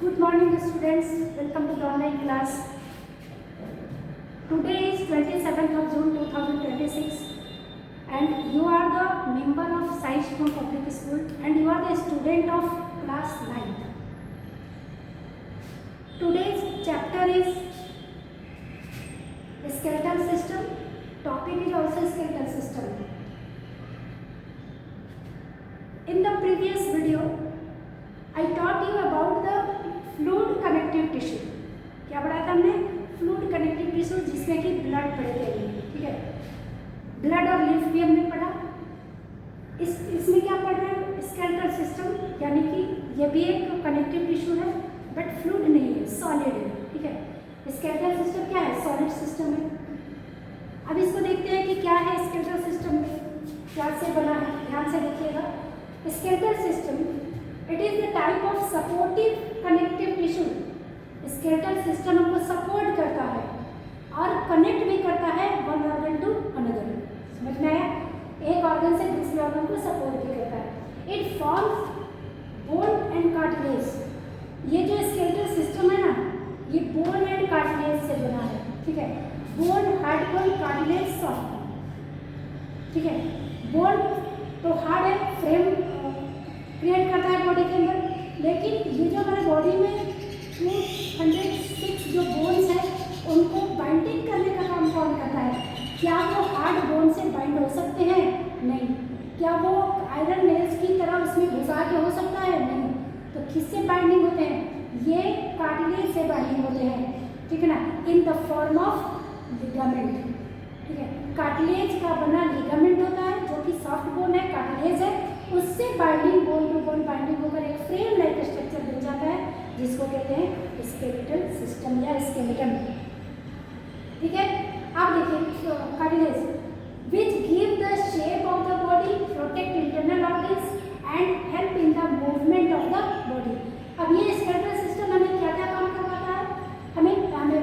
Good morning students, welcome to the online class. Today is 27th of June 2026 and you are the member of Science from Public School and you are the student of class 9th. Today's chapter is skeletal system. Topic is also skeletal system. In the previous video, I taught you about the fluid connective tissue. क्या पढ़ा था हमने? Fluid connective tissue जिसमें कि blood पड़े थे. ठीक है, ब्लड और लिम्फ भी हमने पढ़ा. इसमें क्या पढ़ रहे हैं? स्केलेटल सिस्टम, यानी कि ये भी एक कनेक्टिव टिश्यू है बट फ्लूइड नहीं है, सॉलिड है. ठीक है, स्केलेटल सिस्टम क्या है? सॉलिड सिस्टम है. अब इसको देखते हैं कि क्या है स्केलेटल सिस्टम में, क्या से बना है. ध्यान से देखिएगा. Skeletal system it is the type of supportive connective tissue. Skeletal system हमको सपोर्ट करता है और कनेक्ट भी करता है वन ऑर्गन टू अनदर. समझ में आया? एक ऑर्गन से दूसरे ऑर्गन को सपोर्ट भी करता है. It forms bone and cartilage. ये जो स्केलेटल सिस्टम है ना, ये बोन एंड कार्टिलेज से बना है. ठीक है, bone hard bone, cartilage soft. ठीक है, बोन तो हार्ड है, फ्रेम क्रिएट करता है बॉडी के अंदर. लेकिन ये जो हमारे बॉडी में 206 जो बोन्स हैं उनको बाइंडिंग करने का काम कौन करता है? क्या वो हार्ड बोन से बाइंड हो सकते हैं? नहीं. क्या वो आयरन नेल्स की तरह उसमें घुसा के हो सकता है? नहीं. तो किससे बाइंडिंग होते हैं? ये कार्टिलेज से बाइंडिंग होते हैं. ठीक है ना, in the form of ligament. ठीक है, कार्टिलेज का बना लिगामेंट होता है जो कि सॉफ्ट बोन है, कार्टिलेज है, उससे binding bone to bone binding होकर एक फ्रेम लाइक स्ट्रक्चर बन जाता है जिसको कहते हैं स्केलेटल सिस्टम या स्केलेटन. ठीक है, आप देखिए cartilage which give the shape of the body, protect internal organs and help in the movement of the body. अब ये स्केलेटल सिस्टम हमें क्या क्या काम करवाता है? हमें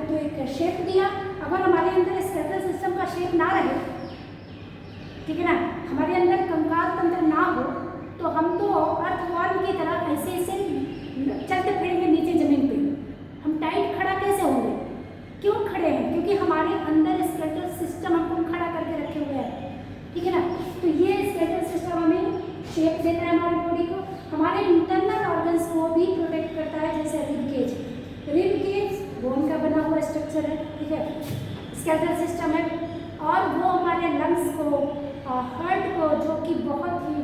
तो एक शेप दिया. अगर हमारे अंदर स्केलेटल सिस्टम का शेप ना रहे, ठीक है ना, हमारे अंदर कंकाल तंत्र ना हो, तो हम तो अर्थवर्म की तरह ऐसे ऐसे चलते फिरेंगे नीचे जमीन पे. हम टाइट खड़ा कैसे होंगे? क्यों खड़े हैं? क्योंकि हमारे अंदर स्केलेटल सिस्टम हमको खड़ा करके रखे हुए हैं. ठीक है ना, तो ये स्केलेटल सिस्टम हमें शेप देता है हमारी बॉडी को. हमारे इंटरनल ऑर्गन्स को भी प्रोटेक्ट करता है, जैसे rib cage. Rib cage bone का बना हुआ स्ट्रक्चर है. ठीक है, स्केलेटल सिस्टम है. और वो हमारे लंग्स को, हार्ट को, जो कि बहुत ही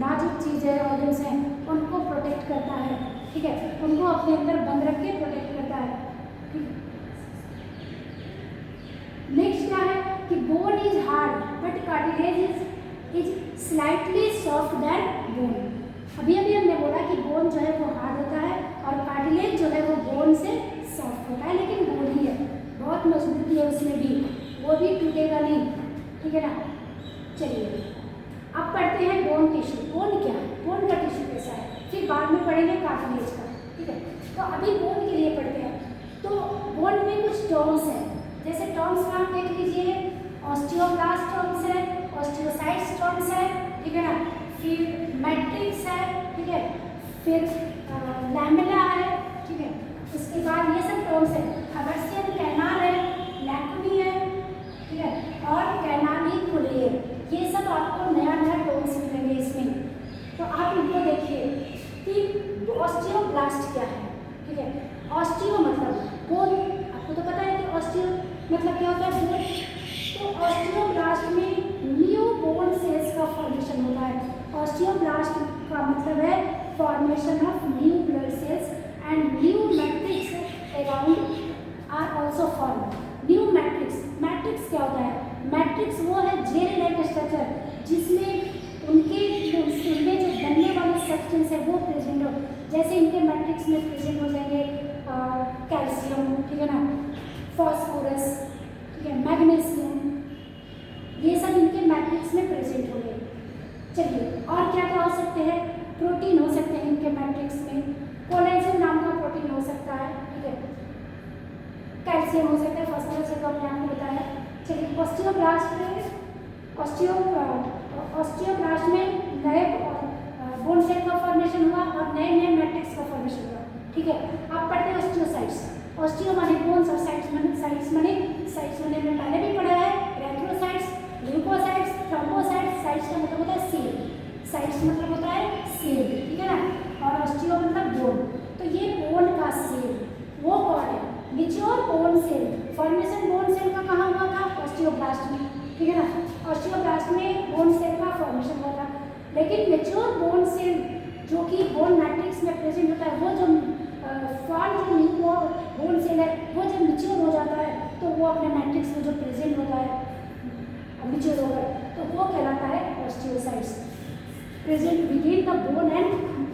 नाजुक चीज़ है, ऑर्गन्स हैं, उनको प्रोटेक्ट करता है. ठीक है, उनको अपने अंदर बंद रख के प्रोटेक्ट करता है. ठीक है, नेक्स्ट क्या है कि bone is hard but cartilage is slightly soft than bone. अभी अभी हमने बोला कि बोन जो है वो हार्ड होता है और कार्टिलेज जो है वो बोन से सॉफ्ट होता है, लेकिन बोन ही है, बहुत मजबूती है उसमें भी, वो भी टूटेगा नहीं. ठीक है ना. चलिए अब पढ़ते हैं बोन टिश्यू. बोन क्या है? बोन का टिश्यू कैसा है, फिर बाद में पढ़ेंगे कार्टिलेज का. ठीक है, तो अभी बोन के लिए पढ़ते हैं. तो बोन में कुछ टर्म्स हैं, जैसे टर्म्स में आप देख लीजिए, ऑस्टियोब्लास्ट टर्म्स है, ऑस्टियोसाइट्स टर्म्स है. ठीक है ना, फिर मैट्रिक्स है. ठीक है, फिर लैमेला है. ठीक है, उसके बाद ये सब टर्म्स है. हर्सियन कैनाल है, लैक्मी है. ठीक है, और कैनालिकुलेर. ये सब आपको नया नया टर्म्स मिलेंगे इसमें. तो आप इनको देखिए कि ऑस्टियोब्लास्ट क्या है. ठीक है, ऑस्टियो मतलब बोन. आपको तो पता है कि ऑस्टियो मतलब क्या होता है? बोन. तो ऑस्टियोब्लास्ट में न्यू बोन सेल्स का फॉर्मेशन होता है. ऑस्टियोब्लास्ट का मतलब है formation of new blood cells and new matrix around are also form. New matrix. Matrix क्या होता है? मैट्रिक्स वो है जेल लाइक स्ट्रक्चर जिसमें उनके उनमें जो बनने वाले सब्सटेंस है वो प्रेजेंट हो. जैसे इनके मैट्रिक्स में प्रेजेंट हो जाएंगे कैल्शियम. ठीक है ना, फॉस्फोरस. ठीक है, मैग्नीशियम, ये सब इनके मैट्रिक्स में प्रेजेंट होंगे. चलिए और क्या क्या हो सकते हैं? प्रोटीन हो सकते हैं इनके मैट्रिक्स में. कोलेजन नाम का प्रोटीन हो सकता है. ठीक है, कैल्शियम हो सकता है, फॉस्फोरस से कम आपको बताया. चलिए ऑस्टियोब्लास्ट में नए बोन सेल का फॉर्मेशन हुआ और नए नए मैट्रिक्स का फॉर्मेशन हुआ. ठीक है। अब पढ़ते हैं ऑस्टियोसाइट्स। ऑस्टियो माने बोन्स और साइट्स माने हमने पहले भी पढ़ा है, एरिथ्रोसाइट्स, ल्यूकोसाइट्स, थ्रोम्बोसाइट्स। साइट्स का मतलब होता है सेल, साइट्स मतलब होता है सेल, ठीक है ना। और ऑस्टियो मतलब बोन। तो ये बोन का सेल वो कौन है? Mature bone cell. Formation bone cell का कहाँ हुआ था? ऑस्टियोब्लास्ट में, ठीक है ना। ऑस्टियोब्लास्ट में बोन सेल का फॉर्मेशन हुआ था। लेकिन मैच्योर बोन सेल जो कि बोन मैट्रिक्स में प्रेजेंट होता है, वो जो बोन सेल है वो जब मैच्योर हो जाता है तो वो अपने मैट्रिक्स में जो प्रेजेंट होता है मैच्योर होकर, तो वो कहलाता है osteocytes. Present within the bone and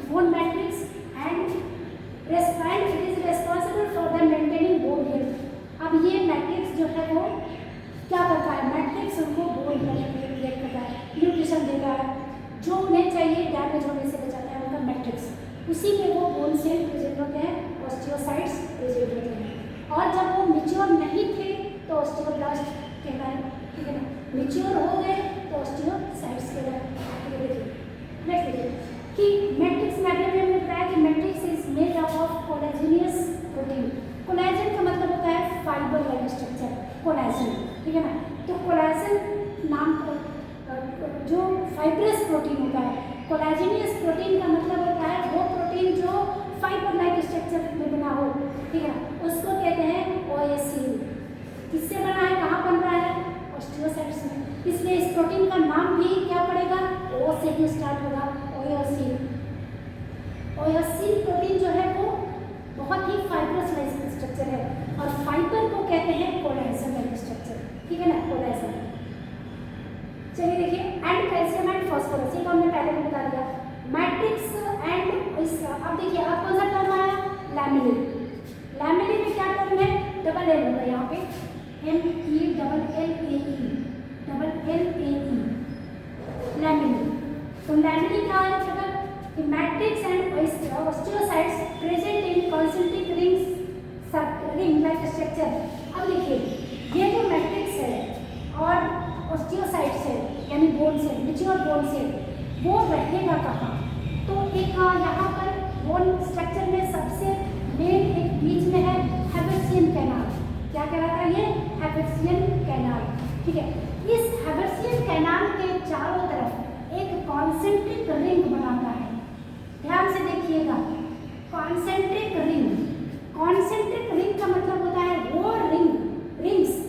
bone matrix and it is responsible for the maintaining bone health. अब ये मैट्रिक्स जो है वो क्या करता है? मैट्रिक्स उनको बोन हेल्थ करता है, न्यूट्रिशन देता है, जो उन्हें चाहिए डैमेज होने से बचाता है उनका मैट्रिक्स। उसी में वो बोन सेल प्रेजेंट होते हैं, ऑस्टियोसाइट्स प्रेजेंट होते हैं। और जब वो मैच्योर नहीं थे तो ऑस्टियोब्लास्ट कहलाए, ठीक है ना। मैच्योर हो गए तो ऑस्टियोसाइट्स कहलाए। नेक्स्ट देखिए कि मैट्रिक्स में हमने बताया कि matrix is made up of collagenous protein. Collagen का मतलब होता है फाइबर लाइक स्ट्रक्चर, कोलेजन, ठीक है ना। तो कोलेजन नाम जो फाइब्रस प्रोटीन होता है, कोलेजिनियस प्रोटीन का मतलब होता है वो प्रोटीन जो फाइबर लाइक स्ट्रक्चर में बना हो, ठीक है, उसको कहते हैं ओएसिन। किससे बना है? कहाँ बन रहा है? ऑस्टियोसाइट्स में। इसलिए इस प्रोटीन का नाम भी क्या पड़ेगा? ओ से ही स्टार्ट होगा, ओएसिन। ओएसिन प्रोटीन जो है वो बहुत ही फाइब्रस लाइक स्ट्रक्चर है और फाइबर को कहते हैं कोलेजन लाइक स्ट्रक्चर, ठीक है ना, कोलेजन। चलिए देखिए एंड कैल्शियम एंड फास्फोरस, ये तो हमने पहले भी बता दिया। मैट्रिक्स एंड इसका अब देखिए अब कौन सा टर्म आया? लैमिनी। लैमिनी में क्या टर्म है? डबल एल होगा यहाँ पे, LELLAE, लैमिनी। तो लैमिनी क्या है मतलब कि matrix and osteocytes present in concentric ring like structure. अब देखिए ये जो मैट्रिक्स है और ऑस्टियोसाइट्स है यानी bone cell, mature bone cell, वो रहेगा कहाँ? तो एक यहाँ पर बोन स्ट्रक्चर में सबसे मेन एक बीच में है हैबर्सियन कैनाल। क्या कहलाता है ये? हैबर्सियन कैनाल, ठीक है। इस हैबर्सियन कैनाल के चारों तरफ एक कॉन्सेंट्रिक रिंग बनाता है। ध्यान से देखिएगा, कॉन्सेंट्रिक रिंग। कॉन्सेंट्रिक रिंग का मतलब होता है वो रिंग्स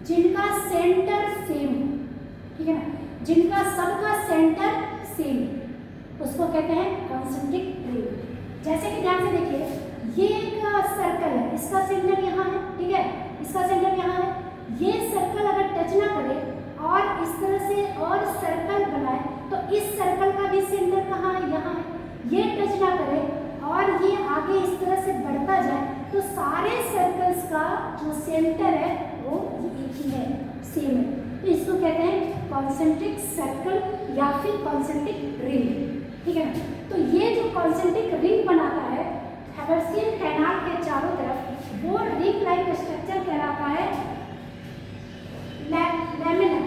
जिनका सेंटर सेम, ठीक है ना, जिनका सबका सेंटर सेम, उसको कहते हैं कॉन्सेंट्रिक रिंग। जैसे कि ध्यान से देखिए, ये एक सर्कल है, इसका सेंटर यहाँ है, ठीक है, इसका सेंटर यहाँ है। ये सर्कल अगर टच ना करे और इस तरह से और सर्कल बनाए तो इस सर्कल का भी सेंटर कहाँ है? यहाँ है। ये टच ना करे और ये आगे इस तरह से बढ़ता जाए तो सारे सर्कल्स का जो सेंटर है वो एक ही है, सेम है। तो इसको कहते हैं कॉन्सेंट्रिक सर्कल या फिर कॉन्सेंट्रिक रिंग, ठीक है ना। तो ये जो कॉन्सेंट्रिक रिंग बनाता है हैबर्सियन कैनाल के चारों तरफ, वो रिंग लाइक स्ट्रक्चर कहलाता है लैमिना,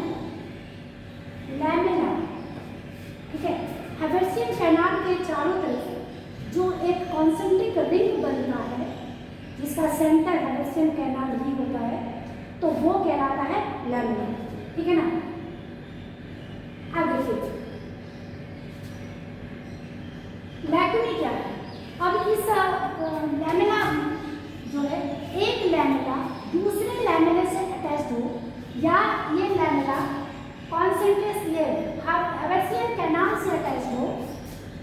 ठीक है। हैबर्सियन कैनाल के चारों तरफ जो एक कॉन्सेंट्रिक रिंग बनता है जिसका सेंटर हैबर्सियन कैनाल ही होता है, तो वो कहलाता है लैमिना, ठीक है ना। अब देखिए लैक्यूनी क्या है? अब इस लैमिना जो है, एक लैमिना दूसरे लैमिना से अटैच्ड हो या ये लैमिना कॉन्सेंट्रिक हैबर्सियन कैनाल से अटैच्ड हो,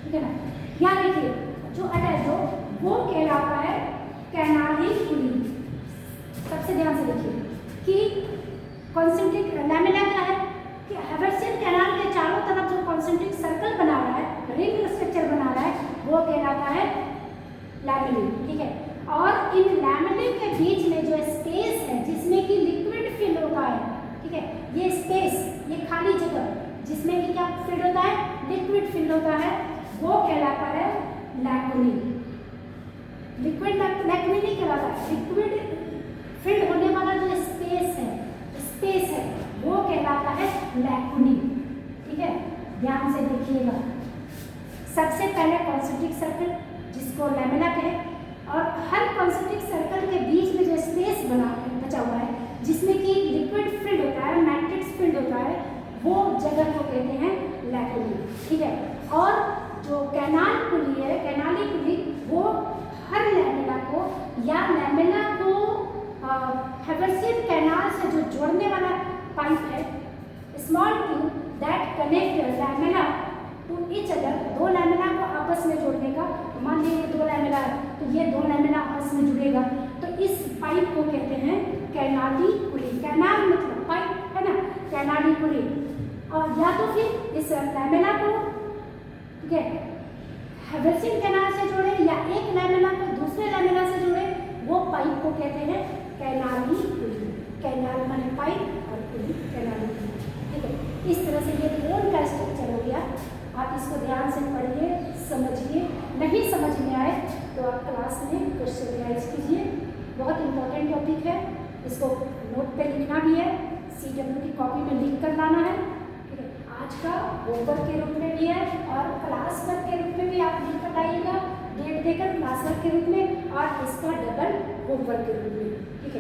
ठीक है ना, या देखिए जो अटैच्ड हो वो कहलाता है कैनालिकुली। सबसे ध्यान से देखिए कि कॉन्सेंट्रिक लैमिना क्या है कि हैबर्सियन कैनाल के चारों तरफ जो कॉन्सेंट्रिक सर्कल बना रहा है, रिंग स्ट्रक्चर बना रहा है, वो कहलाता है लैमिनी, ठीक है। और इन लैमिनी के बीच में जो स्पेस है जिसमें कि लिक्विड फिल होता है, ठीक है, ये स्पेस, ये खाली जगह जिसमें कि क्या फिल होता है? लिक्विड फिल होता है, वो कहलाता है लैक्यूनी। लिक्विड लैक्यूनी नहीं कहलाता, लिक्विड फिल होने वाला जो स्पेस है वो कहलाता है लैक्यूनी, ठीक है। ध्यान से देखिएगा, सबसे पहले कॉन्सेंट्रिक सर्कल जिसको लैमिना कहे, और हर कॉन्सेंट्रिक सर्कल के बीच में जो स्पेस बचा हुआ है जिसमें कि लिक्विड फिल्ड होता है, मैट्रिक्स फिल्ड होता है, वो जगह को कहते हैं लैकुनी, ठीक है। और जो कैनाल पुली है, कैनाली पुली, वो हर लैमेला को या लैमेला को हेबर्सियन कैनाल से जो जोड़ने वाला पाइप है, small tube that connect lamella to each other, दो लैमेला को आपस में जोड़ने का, मान लीजिए दो लैमेला है तो ये दो लैमेला आपस में जुड़ेगा, तो इस पाइप को कहते हैं कैनाली पुली। कैनाल मतलब पाइप है ना, कैनाली पुली। और या तो फिर इस लैमेला को, ठीक है, हेबर्सियन कैनाल से जोड़े या एक लैमेला को दूसरे लैमेला से जोड़े, वो पाइप को कहते हैं कैनाली पुली। कैनाल माने पाइप और पुली कैनाली पुली, ठीक है। इस तरह से ये बोन का स्ट्रक्चर हो गया। आप इसको ध्यान से पढ़िए, समझिए, नहीं समझ में आए तो आप क्लास में क्वेश्चन रिवाइज कीजिए। बहुत इंपॉर्टेंट टॉपिक है, इसको नोट पे लिखना भी है, CW की कॉपी में लिख कर लाना है, ठीक है। आज का होमवर्क के रूप में भी है और क्लास वर्क के रूप में भी आप लिख कर लाइएगा, डेट देकर क्लास वर्क के रूप में और इसका डबल होमवर्क के रूप में, ठीक है।